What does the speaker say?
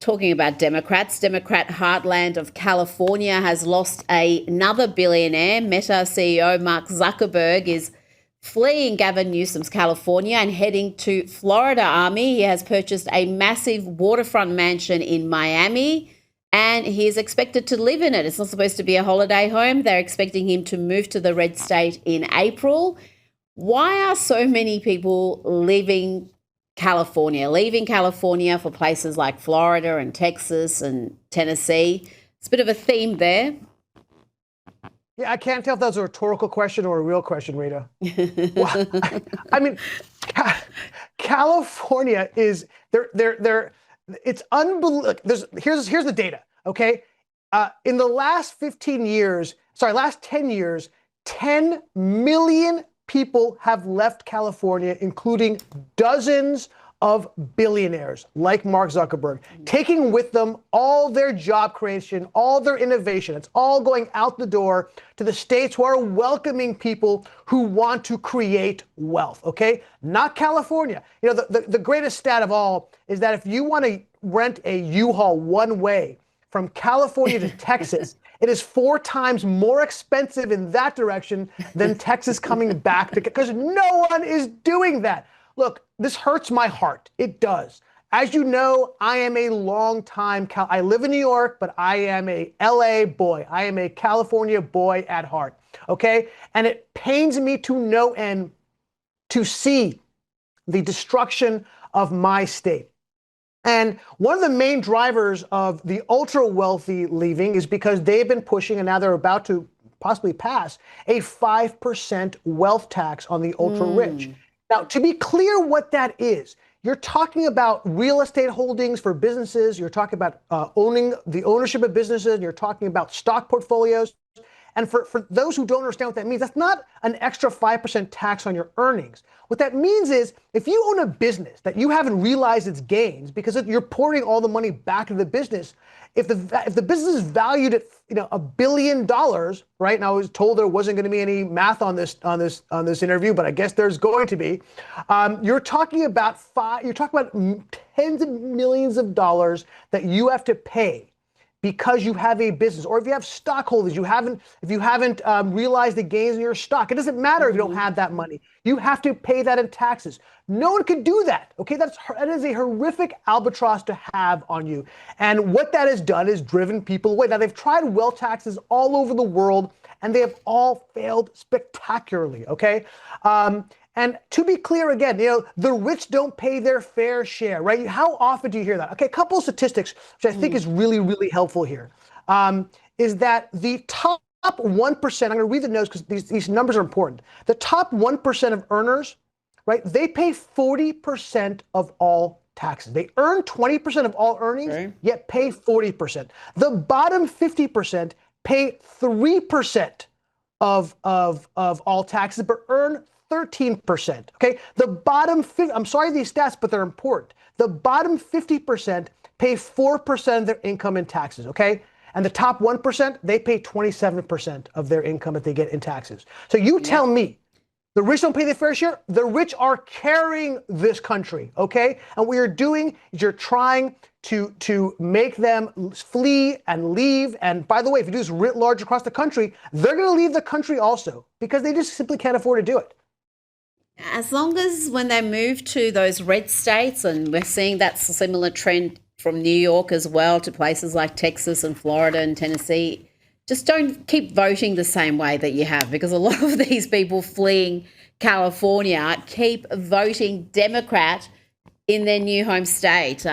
Talking about Democrats, Democrat heartland of California has lost another billionaire. Meta CEO Mark Zuckerberg is fleeing Gavin Newsom's California and heading to Florida. Army. He has purchased a massive waterfront mansion in Miami and he is expected to live in it. It's not supposed to be a holiday home. They're expecting him to move to the red state in April. Why are so many people leaving California for places like Florida and Texas and Tennessee? It's a bit of a theme there. Yeah, I can't tell if that was a rhetorical question or a real question, Rita. Well, I mean, California is it's unbelievable. Here's the data. Okay, in the last 10 years, 10 million people have left California, including dozens of billionaires like Mark Zuckerberg, taking with them all their job creation, all their innovation. It's all going out the door to the states who are welcoming people who want to create wealth, okay? Not California. You know, the greatest stat of all is that if you want to rent a U-Haul one way from California to Texas, it is 4 times more expensive in that direction than Texas coming back to, because no one is doing that. Look, this hurts my heart. It does. As you know, I am a I live in New York, but I am a LA boy. I am a California boy at heart, okay? And it pains me to no end to see the destruction of my state. And one of the main drivers of the ultra wealthy leaving is because they've been pushing, and now they're about to possibly pass, a 5% wealth tax on the ultra rich. Now, to be clear what that is, you're talking about real estate holdings for businesses, you're talking about ownership of businesses, and you're talking about stock portfolios. And for those who don't understand what that means, that's not an extra 5% tax on your earnings. What that means is if you own a business that you haven't realized its gains because you're pouring all the money back into the business, if the business is valued at $1 billion, right? And I was told there wasn't going to be any math on this interview, but I guess there's going to be. You're talking about tens of millions of dollars that you have to pay because you have a business, or if you have stockholders, if you haven't realized the gains in your stock. It doesn't matter if you don't have that money. You have to pay that in taxes. No one could do that. Okay, that is a horrific albatross to have on you. And what that has done is driven people away. Now they've tried wealth taxes all over the world, and they have all failed spectacularly. Okay. And to be clear again, the rich don't pay their fair share, right? How often do you hear that? Okay, a couple of statistics, which I think is really, really helpful here, is that the top 1%, I'm going to read the notes because these numbers are important. The top 1% of earners, right, they pay 40% of all taxes. They earn 20% of all earnings, yet pay 40%. The bottom 50% pay 3% of all taxes, but earn 13%. Okay, the bottom 50, I'm sorry these stats, but they're important. The bottom 50% pay 4% of their income in taxes. Okay, and the top 1%, they pay 27% of their income that they get in taxes. So you tell me, the rich don't pay their fair share. The rich are carrying this country. Okay, and what you're doing is you're trying to make them flee and leave. And by the way, if you do this writ large across the country, they're going to leave the country also because they just simply can't afford to do it. As long as when they move to those red states, and we're seeing that similar trend from New York as well to places like Texas and Florida and Tennessee, just don't keep voting the same way that you have, because a lot of these people fleeing California keep voting Democrat in their new home state.